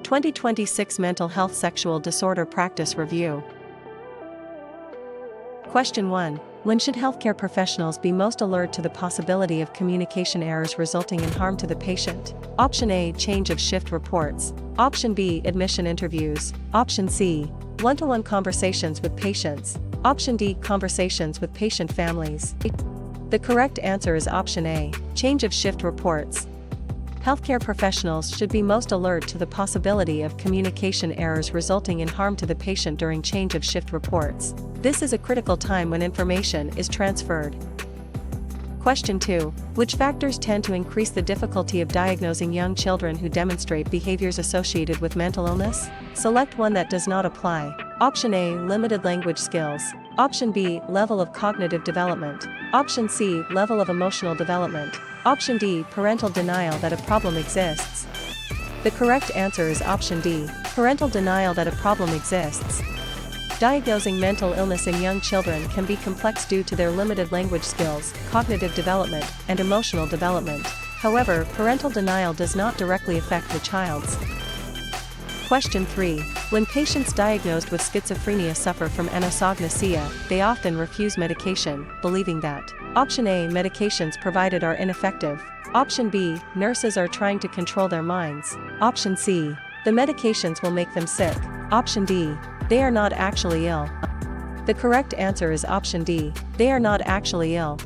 2026 Mental Health Sexual Disorder Practice Review. Question 1. When should healthcare professionals be most alert to the possibility of communication errors resulting in harm to the patient? Option A. Change of shift reports. Option B. Admission interviews. Option C. One-to-one conversations with patients. Option D. Conversations with patient families. The correct answer is option A. Change of shift reports. Healthcare professionals should be most alert to the possibility of communication errors resulting in harm to the patient during change of shift reports. This is a critical time when information is transferred. Question 2. Which factors tend to increase the difficulty of diagnosing young children who demonstrate behaviors associated with mental illness? Select one that does not apply. Option A. Limited language skills. Option B. Level of cognitive development. Option C. Level of emotional development. Option D. Parental denial that a problem exists. The correct answer is option D. Parental denial that a problem exists. Diagnosing mental illness in young children can be complex due to their limited language skills, cognitive development, and emotional development. However, parental denial does not directly affect the child's. Question 3. When patients diagnosed with schizophrenia suffer from anosognosia, they often refuse medication, believing that Option A. Medications provided are ineffective. Option B. Nurses are trying to control their minds. Option C. The medications will make them sick. Option D. They are not actually ill. The correct answer is option D. They are not actually ill.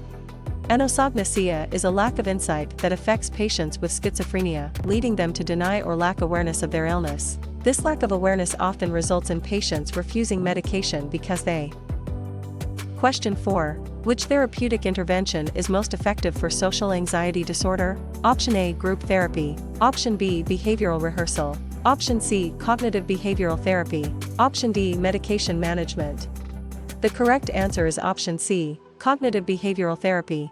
Anosognosia is a lack of insight that affects patients with schizophrenia, leading them to deny or lack awareness of their illness. This lack of awareness often results in patients refusing medication because they. Question 4. Which therapeutic intervention is most effective for social anxiety disorder? Option A. Group therapy. Option B. Behavioral rehearsal. Option C. Cognitive behavioral therapy. Option D. Medication management. The correct answer is option C. Cognitive behavioral therapy.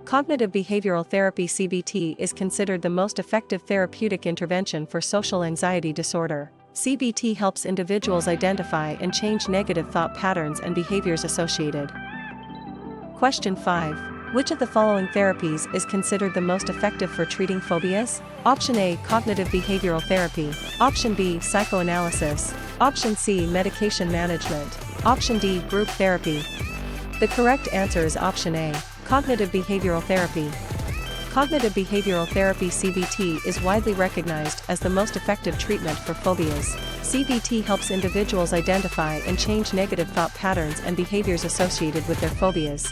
Cognitive behavioral therapy (CBT) is considered the most effective therapeutic intervention for social anxiety disorder. CBT helps individuals identify and change negative thought patterns and behaviors associated. Question 5. Which of the following therapies is considered the most effective for treating phobias? Option A. Cognitive behavioral therapy. Option B. Psychoanalysis. Option C. Medication management. Option D. Group therapy. The correct answer is option A. Cognitive behavioral therapy. Cognitive behavioral therapy (CBT) is widely recognized as the most effective treatment for phobias. CBT helps individuals identify and change negative thought patterns and behaviors associated with their phobias.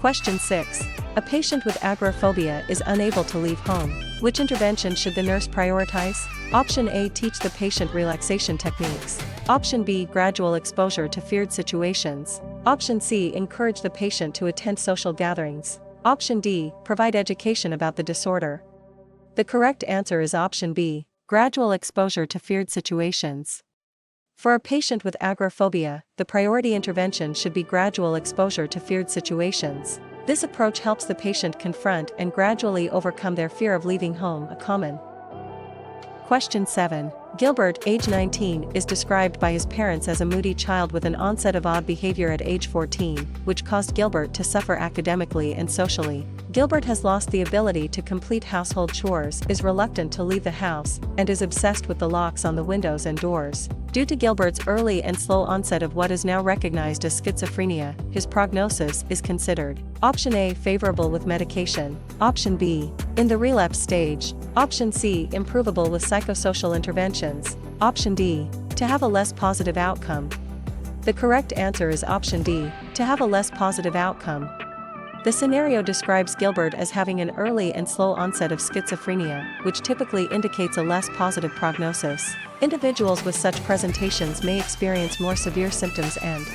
Question 6. A patient with agoraphobia is unable to leave home. Which intervention should the nurse prioritize? Option A. Teach the patient relaxation techniques. Option B. Gradual exposure to feared situations. Option C. Encourage the patient to attend social gatherings. Option D. Provide education about the disorder. The correct answer is option B. Gradual exposure to feared situations. For a patient with agoraphobia, the priority intervention should be gradual exposure to feared situations. This approach helps the patient confront and gradually overcome their fear of leaving home. A common. Question 7. Gilbert, age 19, is described by his parents as a moody child with an onset of odd behavior at age 14, which caused Gilbert to suffer academically and socially. Gilbert has lost the ability to complete household chores, is reluctant to leave the house, and is obsessed with the locks on the windows and doors. Due to Gilbert's early and slow onset of what is now recognized as schizophrenia, his prognosis is considered Option A. Favorable with medication. Option B. In the relapse stage. Option C. Improvable with psychosocial interventions. Option D. To have a less positive outcome. The correct answer is option D. To have a less positive outcome. The scenario describes Gilbert as having an early and slow onset of schizophrenia, which typically indicates a less positive prognosis. Individuals with such presentations may experience more severe symptoms and.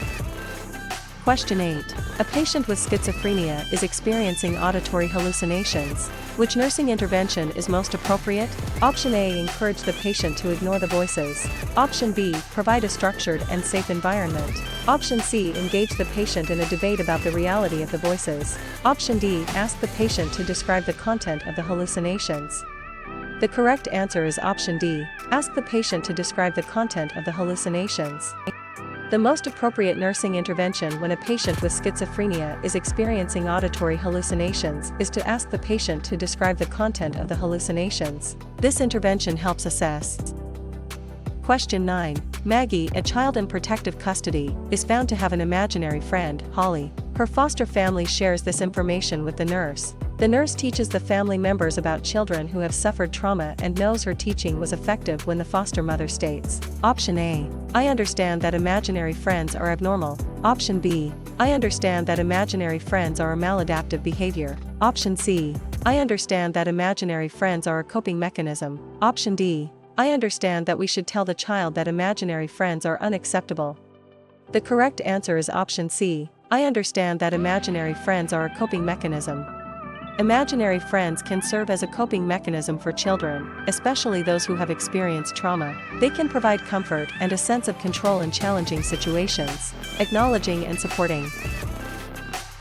Question 8. A patient with schizophrenia is experiencing auditory hallucinations. Which nursing intervention is most appropriate? Option A. Encourage the patient to ignore the voices. Option B. Provide a structured and safe environment. Option C. Engage the patient in a debate about the reality of the voices. Option D. Ask the patient to describe the content of the hallucinations. The correct answer is option D. Ask the patient to describe the content of the hallucinations. The most appropriate nursing intervention when a patient with schizophrenia is experiencing auditory hallucinations is to ask the patient to describe the content of the hallucinations. This intervention helps assess. Question 9. Maggie, a child in protective custody, is found to have an imaginary friend, Holly. Her foster family shares this information with the nurse. The nurse teaches the family members about children who have suffered trauma and knows her teaching was effective when the foster mother states. Option A. I understand that imaginary friends are abnormal. Option B. I understand that imaginary friends are a maladaptive behavior. Option C. I understand that imaginary friends are a coping mechanism. Option D. I understand that we should tell the child that imaginary friends are unacceptable. The correct answer is option C. I understand that imaginary friends are a coping mechanism. Imaginary friends can serve as a coping mechanism for children, especially those who have experienced trauma. They can provide comfort and a sense of control in challenging situations, acknowledging and supporting.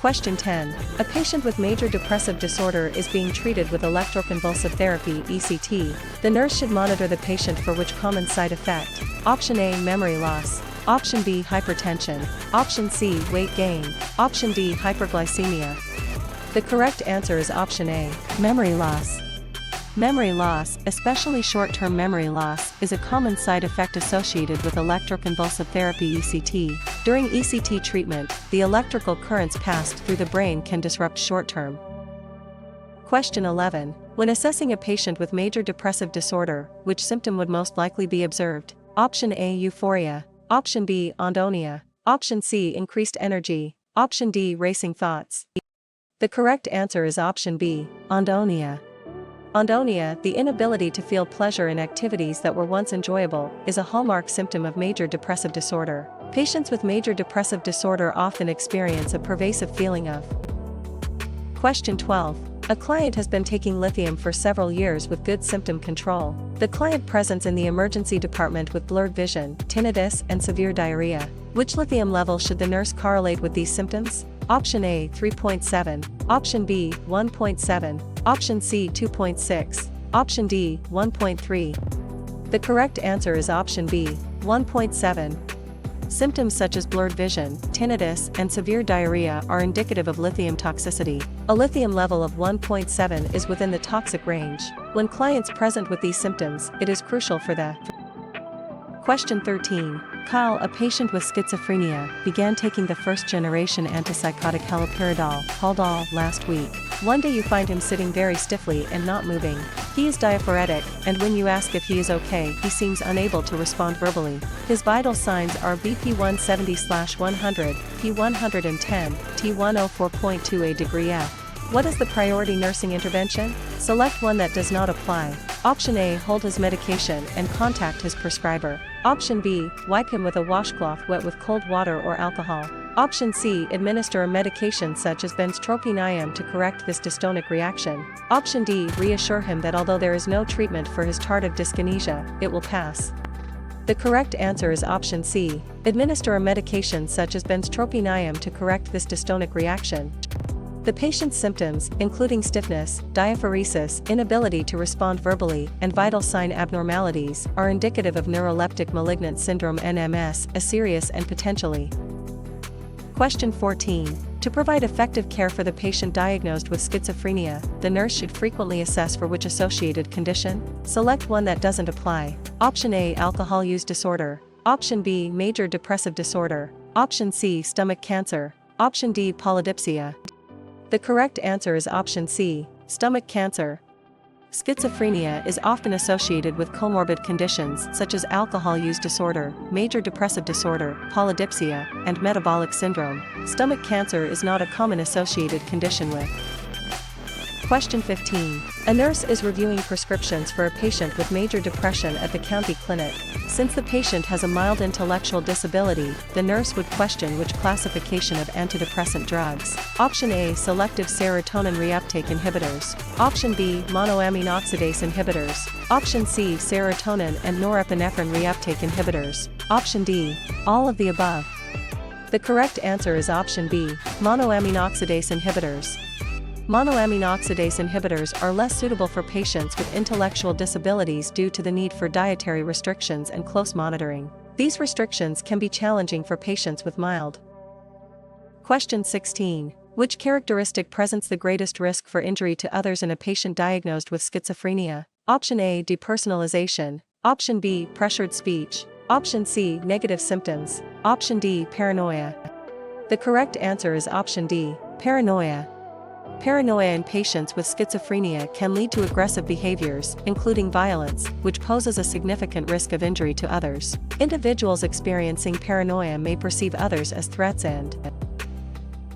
Question 10. A patient with major depressive disorder is being treated with electroconvulsive therapy (ECT). The nurse should monitor the patient for which common side effect? Option A. Memory loss. Option B. Hypertension. Option C. Weight gain. Option D. Hyperglycemia. The correct answer is option A. Memory loss. Memory loss, especially short-term memory loss, is a common side effect associated with electroconvulsive therapy (ECT). During ECT treatment, the electrical currents passed through the brain can disrupt short-term. Question 11. When assessing a patient with major depressive disorder, which symptom would most likely be observed? Option A. Euphoria. Option B. Anhedonia. Option C. Increased energy. Option D. Racing thoughts. The correct answer is option B. Anhedonia. Anhedonia, the inability to feel pleasure in activities that were once enjoyable, is a hallmark symptom of major depressive disorder. Patients with major depressive disorder often experience a pervasive feeling of. Question 12. A client has been taking lithium for several years with good symptom control. The client presents in the emergency department with blurred vision, tinnitus, and severe diarrhea. Which lithium level should the nurse correlate with these symptoms? Option A. 3.7. Option B. 1.7. Option C. 2.6. Option D. 1.3. The correct answer is option B. 1.7. Symptoms such as blurred vision, tinnitus, and severe diarrhea are indicative of lithium toxicity. A lithium level of 1.7 is within the toxic range. When clients present with these symptoms, it is crucial for the. Question 13. Kyle, a patient with schizophrenia, began taking the first-generation antipsychotic haloperidol, Haldol, last week. One day you find him sitting very stiffly and not moving. He is diaphoretic, and when you ask if he is okay, he seems unable to respond verbally. His vital signs are BP 170/100, P110, T104.2 degree F. What is the priority nursing intervention? Select one that does not apply. Option A. Hold his medication and contact his prescriber. Option B. Wipe him with a washcloth wet with cold water or alcohol. Option C. Administer a medication such as benztropine IM to correct this dystonic reaction. Option D. Reassure him that although there is no treatment for his tardive dyskinesia, it will pass. The correct answer is option C. Administer a medication such as benztropine IM to correct this dystonic reaction. The patient's symptoms, including stiffness, diaphoresis, inability to respond verbally, and vital sign abnormalities, are indicative of neuroleptic malignant syndrome (NMS), a serious and potentially. Question 14. To provide effective care for the patient diagnosed with schizophrenia, the nurse should frequently assess for which associated condition. Select one that doesn't apply. Option A. Alcohol use disorder. Option B. Major depressive disorder. Option C. Stomach cancer. Option D. Polydipsia. The correct answer is option C. Stomach cancer. Schizophrenia is often associated with comorbid conditions such as alcohol use disorder, major depressive disorder, polydipsia, and metabolic syndrome. Stomach cancer is not a common associated condition with. Question 15. A nurse is reviewing prescriptions for a patient with major depression at the county clinic. Since the patient has a mild intellectual disability, the nurse would question which classification of antidepressant drugs. Option A. Selective serotonin reuptake inhibitors. Option B. Monoamine oxidase inhibitors. Option C. Serotonin and norepinephrine reuptake inhibitors. Option D. All of the above. The correct answer is option B. Monoamine oxidase inhibitors. Monoamine oxidase inhibitors are less suitable for patients with intellectual disabilities due to the need for dietary restrictions and close monitoring. These restrictions can be challenging for patients with mild. Question 16. Which characteristic presents the greatest risk for injury to others in a patient diagnosed with schizophrenia? Option A, depersonalization. Option B, pressured speech. Option C, negative symptoms. Option D, paranoia. The correct answer is option D, paranoia. Paranoia in patients with schizophrenia can lead to aggressive behaviors, including violence, which poses a significant risk of injury to others. Individuals experiencing paranoia may perceive others as threats and.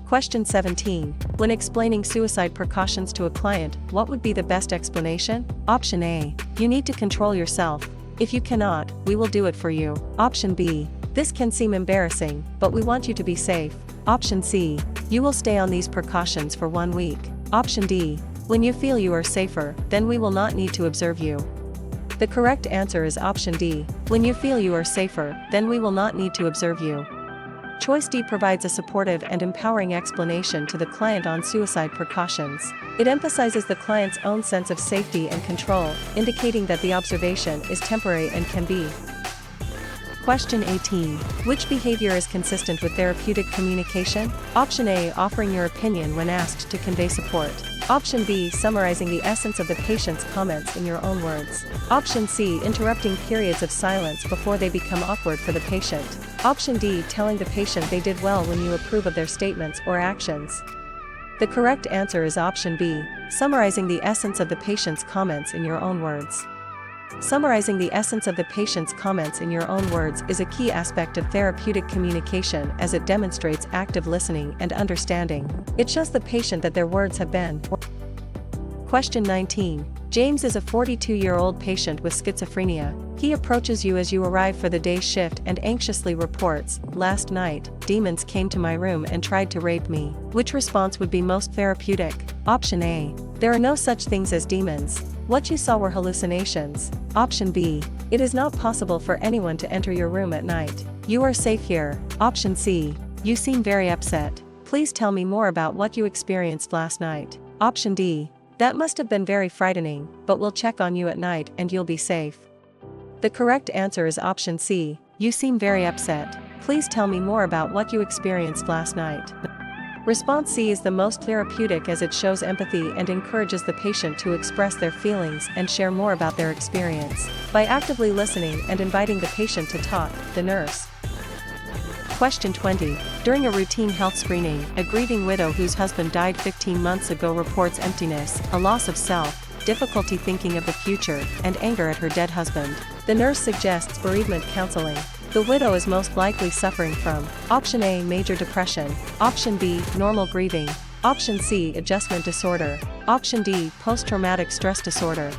Question 17. When explaining suicide precautions to a client, what would be the best explanation? Option A. You need to control yourself. If you cannot, we will do it for you. Option B. This can seem embarrassing, but we want you to be safe. Option C. You will stay on these precautions for 1 week. Option D. When you feel you are safer, then we will not need to observe you. The correct answer is option D. When you feel you are safer, then we will not need to observe you. Choice D provides a supportive and empowering explanation to the client on suicide precautions. It emphasizes the client's own sense of safety and control, indicating that the observation is temporary and can be. Question 18. Which behavior is consistent with therapeutic communication? Option A, offering your opinion when asked to convey support. Option B, summarizing the essence of the patient's comments in your own words. Option C, interrupting periods of silence before they become awkward for the patient. Option D, telling the patient they did well when you approve of their statements or actions. The correct answer is option B, summarizing the essence of the patient's comments in your own words. Summarizing the essence of the patient's comments in your own words is a key aspect of therapeutic communication as it demonstrates active listening and understanding. It shows the patient that their words have been. Question 19. James is a 42-year-old patient with schizophrenia. He approaches you as you arrive for the day shift and anxiously reports, "Last night, demons came to my room and tried to rape me." Which response would be most therapeutic? Option A. There are no such things as demons. What you saw were hallucinations. Option B. It is not possible for anyone to enter your room at night. You are safe here. Option C. You seem very upset. Please tell me more about what you experienced last night. Option D. That must have been very frightening, but we'll check on you at night and you'll be safe. The correct answer is option C. You seem very upset. Please tell me more about what you experienced last night. Response C is the most therapeutic as it shows empathy and encourages the patient to express their feelings and share more about their experience. By actively listening and inviting the patient to talk, the nurse. Question 20. During a routine health screening, a grieving widow whose husband died 15 months ago reports emptiness, a loss of self, difficulty thinking of the future, and anger at her dead husband. The nurse suggests bereavement counseling. The widow is most likely suffering from Option A, major depression. Option B, normal grieving. Option C, adjustment disorder. Option D, post-traumatic stress disorder.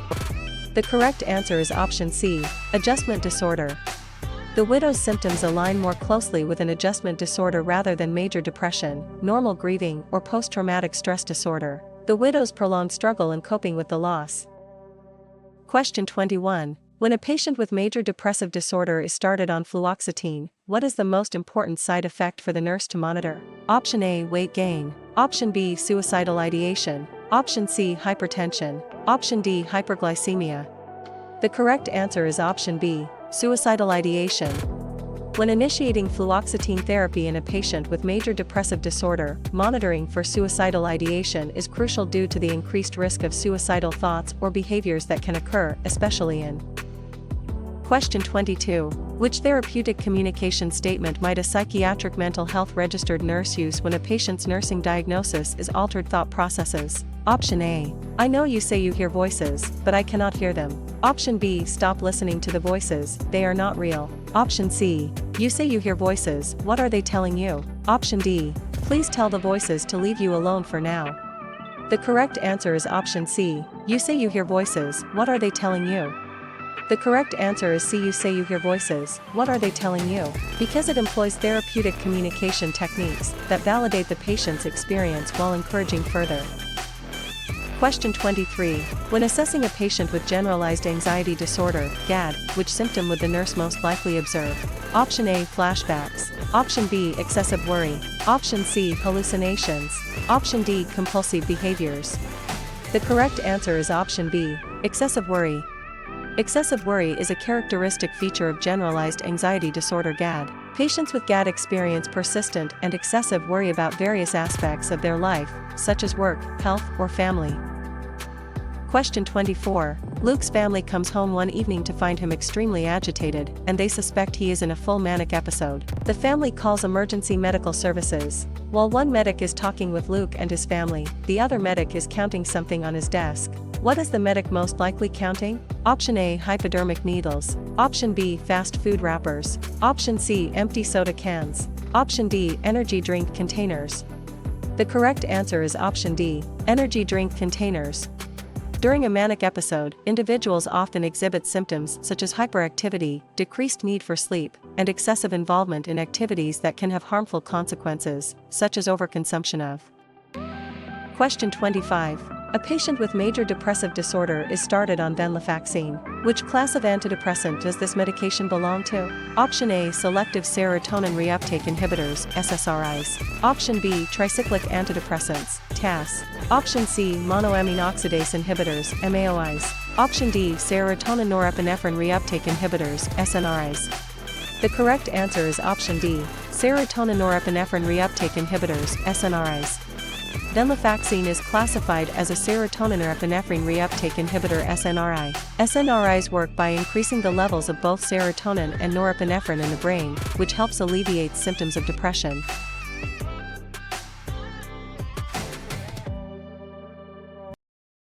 The correct answer is option C, adjustment disorder. The widow's symptoms align more closely with an adjustment disorder rather than major depression, normal grieving, or post-traumatic stress disorder. The widow's prolonged struggle in coping with the loss. Question 21. When a patient with major depressive disorder is started on fluoxetine, what is the most important side effect for the nurse to monitor? Option A, weight gain. Option B, suicidal ideation. Option C, hypertension. Option D, hyperglycemia. The correct answer is option B, suicidal ideation. When initiating fluoxetine therapy in a patient with major depressive disorder, monitoring for suicidal ideation is crucial due to the increased risk of suicidal thoughts or behaviors that can occur, especially in. Question 22. Which therapeutic communication statement might a psychiatric mental health registered nurse use when a patient's nursing diagnosis is altered thought processes? Option A. I know you say you hear voices, but I cannot hear them. Option B. Stop listening to the voices, they are not real. Option C. You say you hear voices, what are they telling you? Option D. Please tell the voices to leave you alone for now. The correct answer is option C. You say you hear voices, what are they telling you? The correct answer is C. You say you hear voices, what are they telling you? Because it employs therapeutic communication techniques that validate the patient's experience while encouraging further. Question 23. When assessing a patient with generalized anxiety disorder, GAD, which symptom would the nurse most likely observe? Option A, flashbacks. Option B, excessive worry. Option C, hallucinations. Option D, compulsive behaviors. The correct answer is option B, excessive worry. Excessive worry is a characteristic feature of generalized anxiety disorder GAD. Patients with GAD experience persistent and excessive worry about various aspects of their life, such as work, health, or family. Question 24. Luke's family comes home one evening to find him extremely agitated, and they suspect he is in a full manic episode. The family calls emergency medical services. While one medic is talking with Luke and his family, the other medic is counting something on his desk. What is the medic most likely counting? Option A, hypodermic needles. Option B, fast food wrappers. Option C, empty soda cans. Option D, energy drink containers. The correct answer is option D, energy drink containers. During a manic episode, individuals often exhibit symptoms such as hyperactivity, decreased need for sleep, and excessive involvement in activities that can have harmful consequences, such as overconsumption of. Question 25. A patient with major depressive disorder is started on venlafaxine. Which class of antidepressant does this medication belong to? Option A, selective serotonin reuptake inhibitors, SSRIs. Option B, tricyclic antidepressants, TAS. Option C, monoamine oxidase inhibitors, MAOIs. Option D, serotonin norepinephrine reuptake inhibitors, SNRIs. The correct answer is option D, serotonin norepinephrine reuptake inhibitors, SNRIs. Venlafaxine is classified as a serotonin norepinephrine reuptake inhibitor SNRI. SNRIs work by increasing the levels of both serotonin and norepinephrine in the brain, which helps alleviate symptoms of depression.